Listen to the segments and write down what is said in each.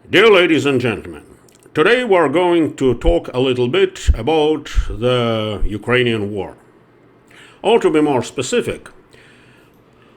Dear ladies and gentlemen, today we're going to talk a little bit about the Ukrainian war. Or to be more specific,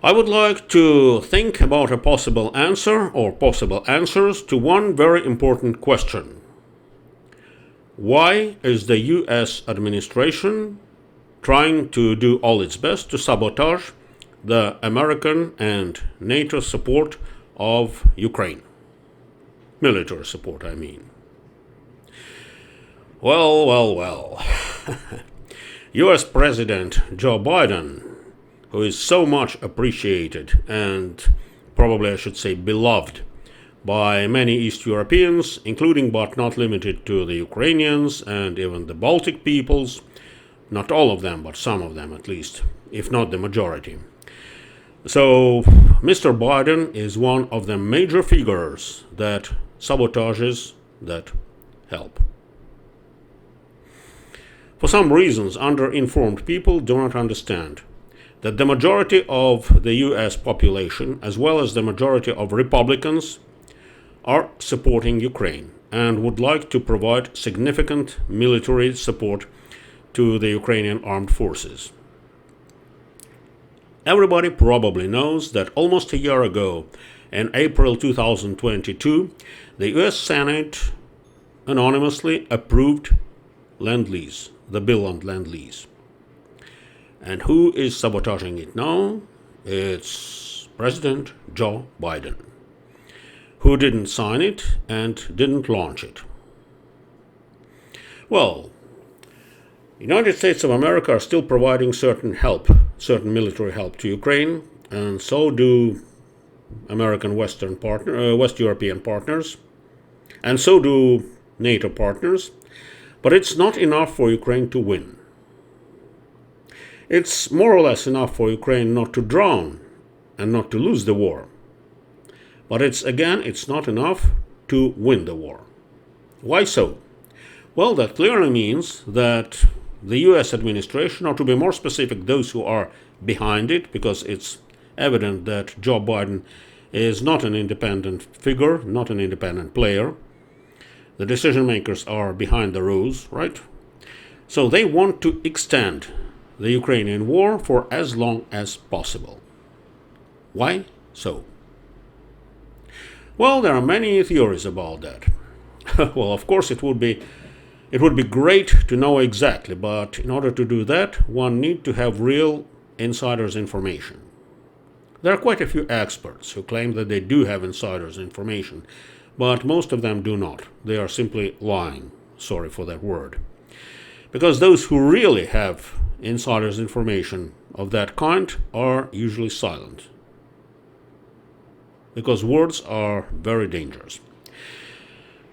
I would like to think about a possible answer or possible answers to one very important question. Why is the US administration trying to do all its best to sabotage the American and NATO support of Ukraine? Military support, I mean. Well. US President Joe Biden, who is so much appreciated and probably I should say beloved by many East Europeans, including but not limited to the Ukrainians and even the Baltic peoples, not all of them, but some of them at least, if not the majority. So, Mr. Biden is one of the major figures that sabotages that help. For some reasons, underinformed people do not understand that the majority of the US population, as well as the majority of Republicans, are supporting Ukraine and would like to provide significant military support to the Ukrainian armed forces. Everybody probably knows that almost a year ago, in April 2022, the US Senate anonymously approved Lend-Lease, the bill on Lend-Lease. And who is sabotaging it now? It's President Joe Biden, who didn't sign it and didn't launch it. Well, the United States of America are still providing certain military help to Ukraine, and so do American West European partners, and so do NATO partners, but it's not enough for Ukraine to win. It's more or less enough for Ukraine not to drown and not to lose the war. But it's not enough to win the war. Why so? Well, that clearly means that the US administration, or to be more specific, those who are behind it, because it's evident that Joe Biden is not an independent figure, not an independent player. The decision makers are behind the rules, right? So they want to extend the Ukrainian war for as long as possible. Why so? Well, there are many theories about that. Well, of course, it would be great to know exactly, but in order to do that, one needs to have real insiders' information. There are quite a few experts who claim that they do have insiders' information, but most of them do not. They are simply lying. Sorry for that word. Because those who really have insiders' information of that kind are usually silent. Because words are very dangerous.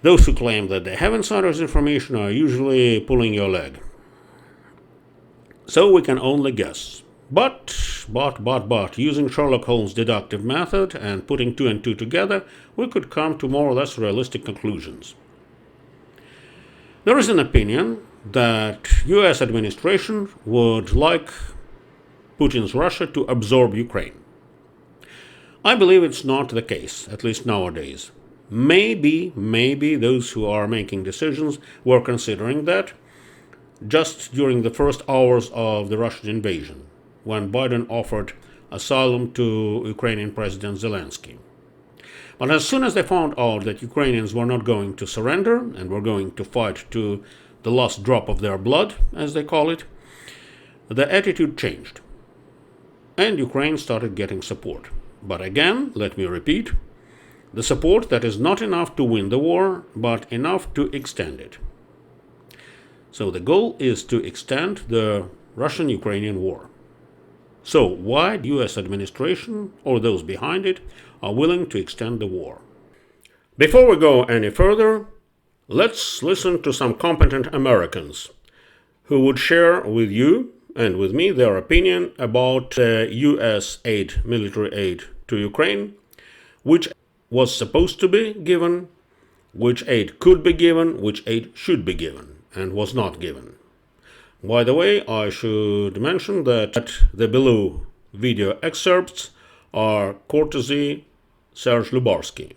Those who claim that they have insiders' information are usually pulling your leg. So we can only guess. But, using Sherlock Holmes' deductive method and putting two and two together, we could come to more or less realistic conclusions. There is an opinion that US administration would like Putin's Russia to absorb Ukraine. I believe it's not the case, at least nowadays. Maybe those who are making decisions were considering that just during the first hours of the Russian invasion, when Biden offered asylum to Ukrainian President Zelensky. But as soon as they found out that Ukrainians were not going to surrender and were going to fight to the last drop of their blood, as they call it, the attitude changed. And Ukraine started getting support. But again, let me repeat, the support that is not enough to win the war, but enough to extend it. So the goal is to extend the Russian-Ukrainian war. So why the US administration, or those behind it, are willing to extend the war? Before we go any further, let's listen to some competent Americans who would share with you and with me their opinion about US aid, military aid to Ukraine, which was supposed to be given, which aid could be given, which aid should be given, and was not given. By the way, I should mention that the below video excerpts are courtesy Serge Lubarsky.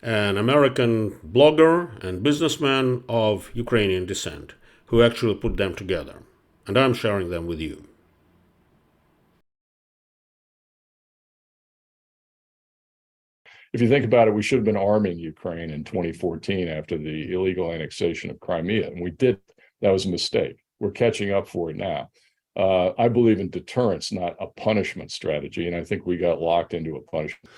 an American blogger and businessman of Ukrainian descent who actually put them together. And I'm sharing them with you. If you think about it, we should have been arming Ukraine in 2014 after the illegal annexation of Crimea, and we did. That was a mistake. We're catching up for it now. I believe in deterrence, not a punishment strategy, and I think we got locked into a punishment.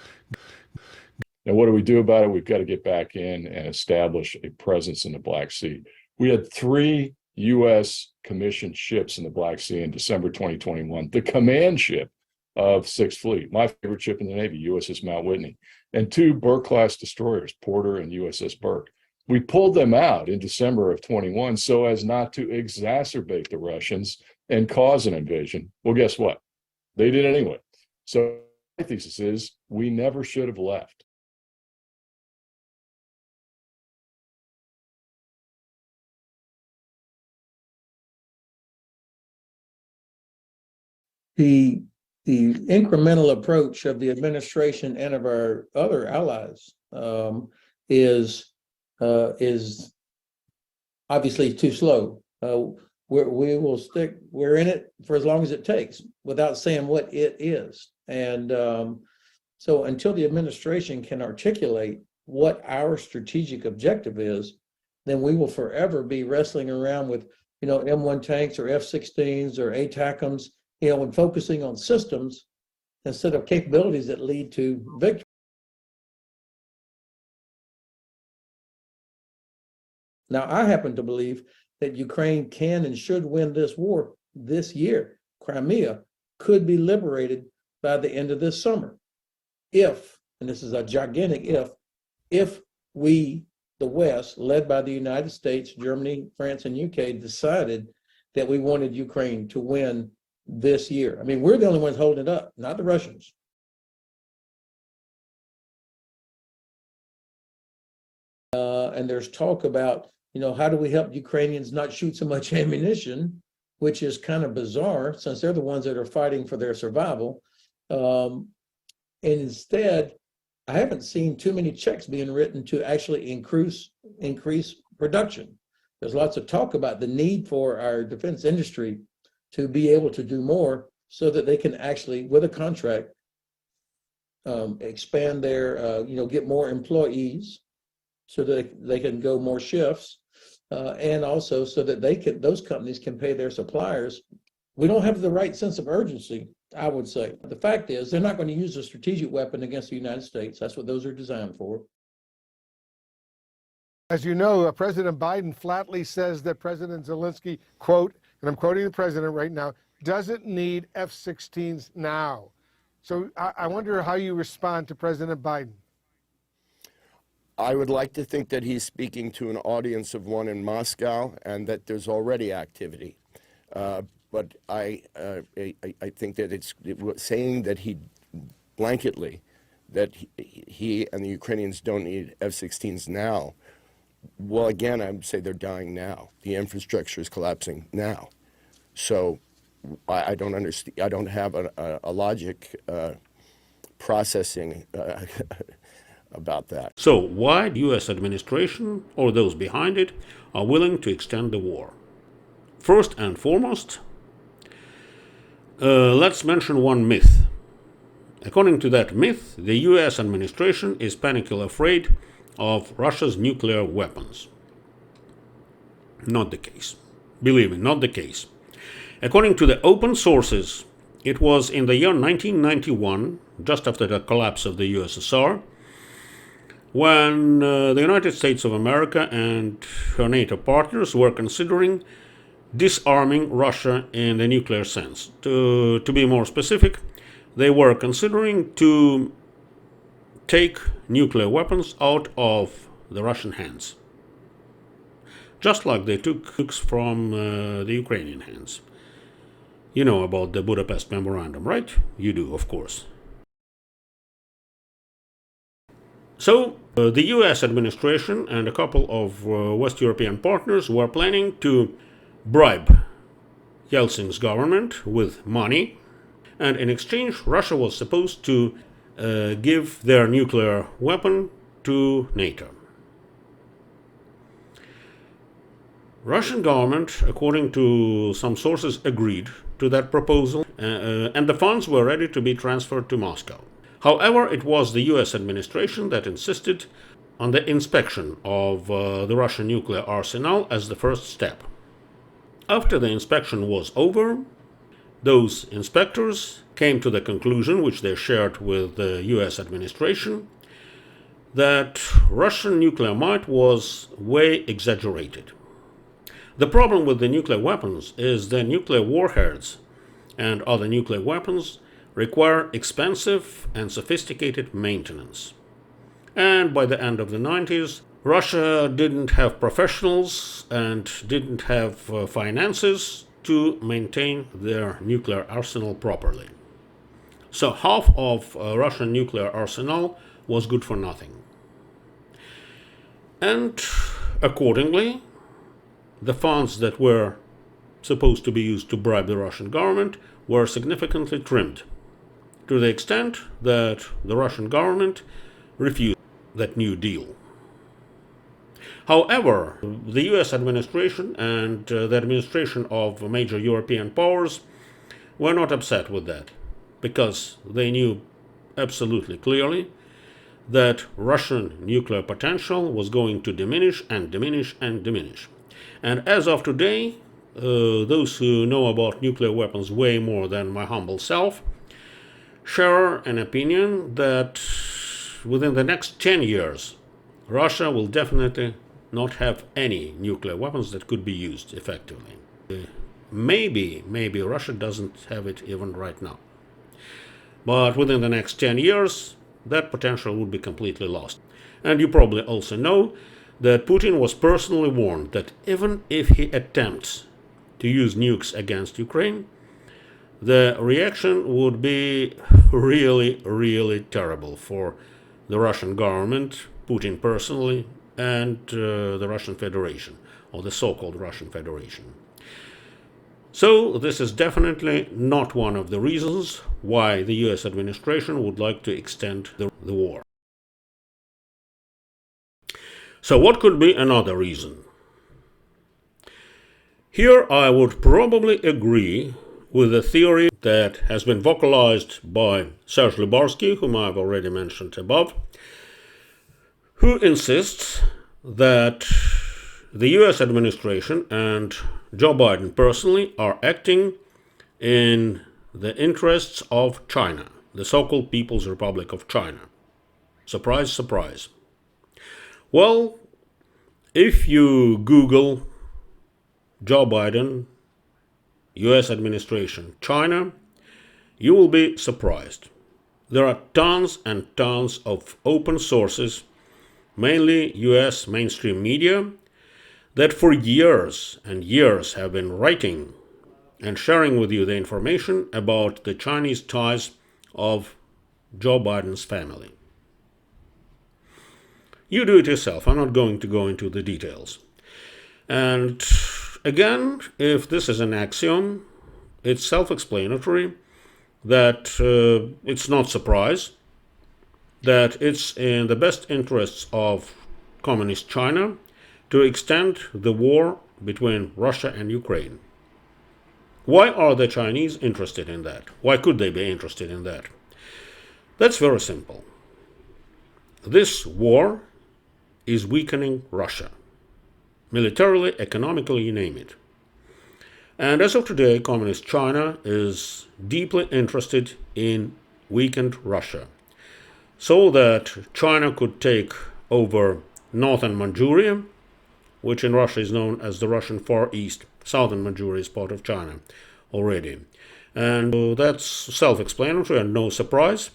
Now, what do we do about it? We've got to get back in and establish a presence in the Black Sea. We had 3 U.S. commissioned ships in the Black Sea in December 2021. The command ship of Sixth Fleet, my favorite ship in the Navy, USS Mount Whitney, and 2 Burke-class destroyers, Porter and USS Burke. We pulled them out in December of 21 so as not to exacerbate the Russians and cause an invasion. Well, guess what? They did anyway. So my thesis is we never should have left. The incremental approach of the administration and of our other allies is obviously too slow. We're in it for as long as it takes without saying what it is. And so until the administration can articulate what our strategic objective is, then we will forever be wrestling around with, M1 tanks or F-16s or ATACMs, and focusing on systems instead of capabilities that lead to victory. Now, I happen to believe that Ukraine can and should win this war this year. Crimea could be liberated by the end of this summer. If, and this is a gigantic if we, the West, led by the United States, Germany, France, and UK, decided that we wanted Ukraine to win this year. I mean, we're the only ones holding it up, not the Russians. And there's talk about, how do we help Ukrainians not shoot so much ammunition, which is kind of bizarre since they're the ones that are fighting for their survival. And instead, I haven't seen too many checks being written to actually increase production. There's lots of talk about the need for our defense industry to be able to do more so that they can actually, with a contract, expand their, get more employees so that they can go more shifts, and also so that those companies can pay their suppliers. We don't have the right sense of urgency, I would say. The fact is, they're not going to use a strategic weapon against the United States. That's what those are designed for. As you know, President Biden flatly says that President Zelensky, quote, and I'm quoting the president right now, doesn't need F-16s now. So I wonder how you respond to President Biden. I would like to think that he's speaking to an audience of one in Moscow and that there's already activity. But I think that it's saying that he blanketly, that he and the Ukrainians don't need F-16s now. Well, again, I would say they're dying now. The infrastructure is collapsing now. So I don't understand. I don't have a logic processing about that. So why the US administration or those behind it are willing to extend the war? First and foremost, let's mention one myth. According to that myth, the US administration is panically afraid of Russia's nuclear weapons. Not the case. Believe me, not the case. According to the open sources, it was in the year 1991, just after the collapse of the USSR, when the United States of America and her NATO partners were considering disarming Russia in the nuclear sense. To be more specific, they were considering to take nuclear weapons out of the Russian hands, just like they took nukes from the Ukrainian hands. You know about the Budapest Memorandum, right? You do, of course. So, the US administration and a couple of West European partners were planning to bribe Yeltsin's government with money, and in exchange, Russia was supposed to give their nuclear weapon to NATO. Russian government, according to some sources, agreed to that proposal, and the funds were ready to be transferred to Moscow. However, it was the US administration that insisted on the inspection of the Russian nuclear arsenal as the first step. After the inspection was over, those inspectors came to the conclusion, which they shared with the US administration, that Russian nuclear might was way exaggerated. The problem with the nuclear weapons is the nuclear warheads and other nuclear weapons require expensive and sophisticated maintenance. And by the end of the 90s, Russia didn't have professionals and didn't have finances to maintain their nuclear arsenal properly. So half of Russian nuclear arsenal was good for nothing. And accordingly, the funds that were supposed to be used to bribe the Russian government were significantly trimmed, to the extent that the Russian government refused that new deal. However, the US administration and the administration of major European powers were not upset with that, because they knew absolutely clearly that Russian nuclear potential was going to diminish and diminish and diminish. And as of today, those who know about nuclear weapons way more than my humble self share an opinion that within the next 10 years, Russia will definitely not have any nuclear weapons that could be used effectively. Maybe Russia doesn't have it even right now. But within the next 10 years, that potential would be completely lost. And you probably also know that Putin was personally warned that even if he attempts to use nukes against Ukraine, the reaction would be really, really terrible for the Russian government, Putin personally, and the Russian Federation, or the so-called Russian Federation. So this is definitely not one of the reasons why the US administration would like to extend the war. So what could be another reason? Here I would probably agree with the theory that has been vocalized by Serge Lubarsky, whom I've already mentioned above, who insists that the US administration and Joe Biden personally are acting in the interests of China, the so-called People's Republic of China. Surprise, surprise. Well, if you Google Joe Biden, US administration, China, you will be surprised. There are tons and tons of open sources, mainly US mainstream media, that for years and years have been writing and sharing with you the information about the Chinese ties of Joe Biden's family. You do it yourself. I'm not going to go into the details. And again, if this is an axiom, it's self-explanatory that it's not surprise that it's in the best interests of communist China to extend the war between Russia and Ukraine. Why are the Chinese interested in that? Why could they be interested in that? That's very simple. This war is weakening Russia. Militarily, economically, you name it. And as of today, communist China is deeply interested in weakened Russia, so that China could take over northern Manchuria, which in Russia is known as the Russian Far East. Southern Manchuria is part of China already. And that's self-explanatory and no surprise.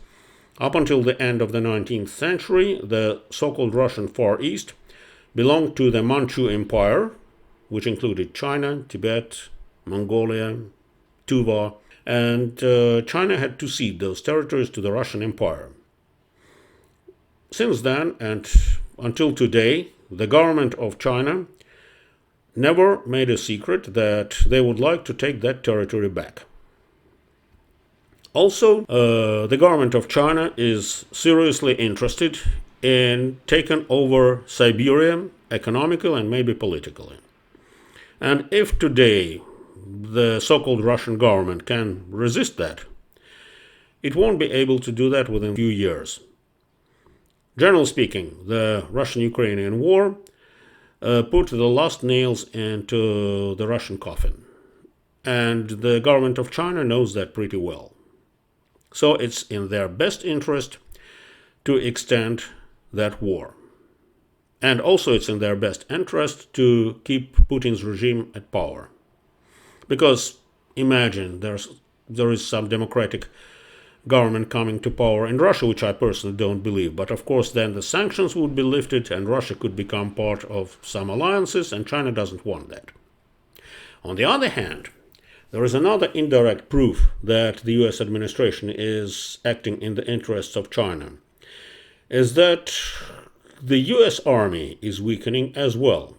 Up until the end of the 19th century, the so-called Russian Far East belonged to the Manchu Empire, which included China, Tibet, Mongolia, Tuva, and China had to cede those territories to the Russian Empire. Since then, and until today, the government of China never made a secret that they would like to take that territory back. Also, the government of China is seriously interested in taking over Siberia economically and maybe politically. And if today the so-called Russian government can resist that, it won't be able to do that within a few years. Generally speaking, the Russian-Ukrainian war put the last nails into the Russian coffin. And the government of China knows that pretty well. So it's in their best interest to extend that war. And also it's in their best interest to keep Putin's regime at power. Because imagine there is some democratic government coming to power in Russia, which I personally don't believe. But of course, then the sanctions would be lifted and Russia could become part of some alliances, and China doesn't want that. On the other hand, there is another indirect proof that the US administration is acting in the interests of China, is that the US army is weakening as well.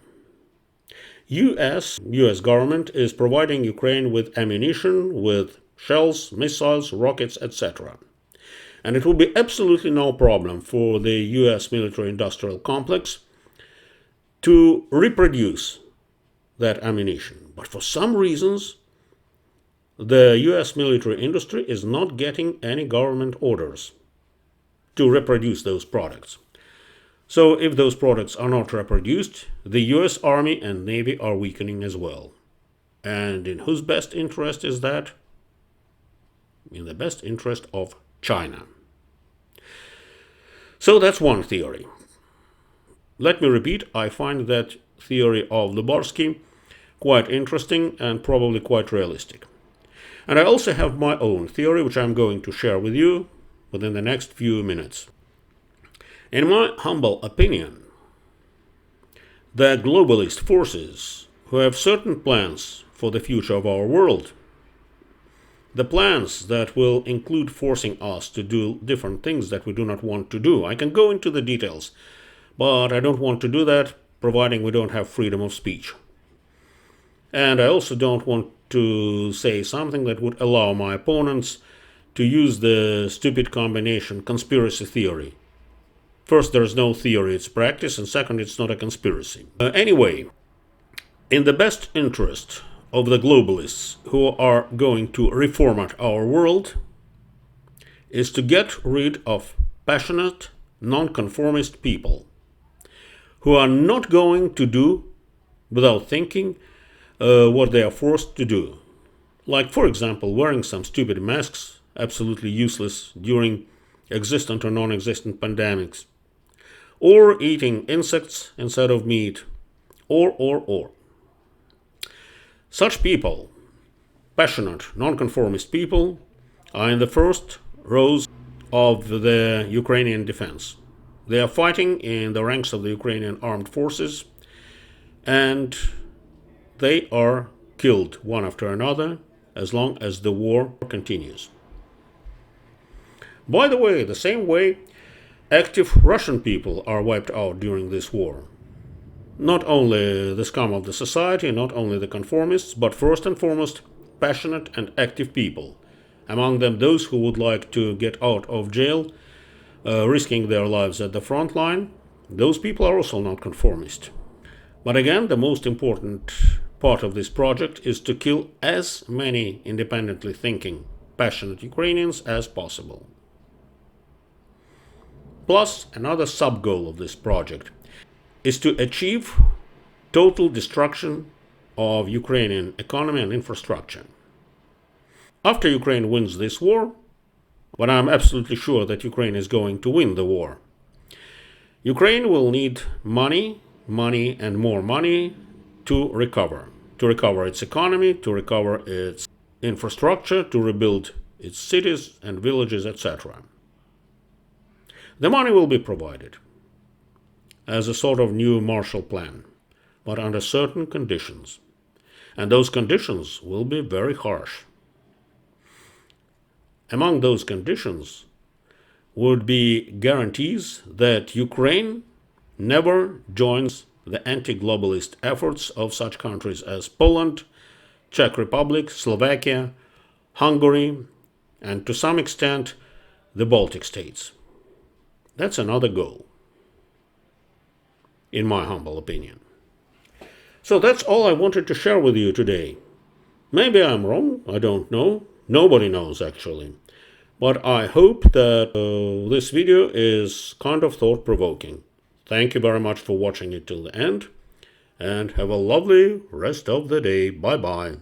US government is providing Ukraine with ammunition, with shells, missiles, rockets, etc. And it will be absolutely no problem for the US military-industrial complex to reproduce that ammunition. But for some reasons, the US military industry is not getting any government orders to reproduce those products. So if those products are not reproduced, the US Army and Navy are weakening as well. And in whose best interest is that? In the best interest of China. So that's one theory. Let me repeat, I find that theory of Lubarsky quite interesting and probably quite realistic. And I also have my own theory, which I'm going to share with you within the next few minutes. In my humble opinion, the globalist forces who have certain plans for the future of our world, the plans that will include forcing us to do different things that we do not want to do. I can go into the details, but I don't want to do that, providing we don't have freedom of speech. And I also don't want to say something that would allow my opponents to use the stupid combination conspiracy theory. First, there's no theory, it's practice, and second, it's not a conspiracy. Anyway, in the best interest of the globalists who are going to reformat our world is to get rid of passionate, nonconformist people who are not going to do without thinking what they are forced to do. Like, for example, wearing some stupid masks, absolutely useless during existent or non-existent pandemics, or eating insects instead of meat, or. Such people, passionate, nonconformist people, are in the first rows of the Ukrainian defense. They are fighting in the ranks of the Ukrainian armed forces, and they are killed one after another as long as the war continues. By the way, the same way active Russian people are wiped out during this war. Not only the scum of the society, not only the conformists, but first and foremost, passionate and active people. Among them, those who would like to get out of jail, risking their lives at the front line. Those people are also not conformist. But again, the most important part of this project is to kill as many independently thinking, passionate Ukrainians as possible. Plus, another sub-goal of this project is to achieve total destruction of Ukrainian economy and infrastructure. After Ukraine wins this war, but I'm absolutely sure that Ukraine is going to win the war, Ukraine will need money, and more money to recover its economy, to recover its infrastructure, to rebuild its cities and villages, etc. The money will be provided as a sort of new Marshall Plan, but under certain conditions. And those conditions will be very harsh. Among those conditions would be guarantees that Ukraine never joins the anti-globalist efforts of such countries as Poland, Czech Republic, Slovakia, Hungary, and to some extent the Baltic states. That's another goal. in my humble opinion. So that's all I wanted to share with you today. Maybe I'm wrong, I don't know. Nobody knows, actually. But I hope that this video is kind of thought-provoking. Thank you very much for watching it till the end, and have a lovely rest of the day. Bye-bye.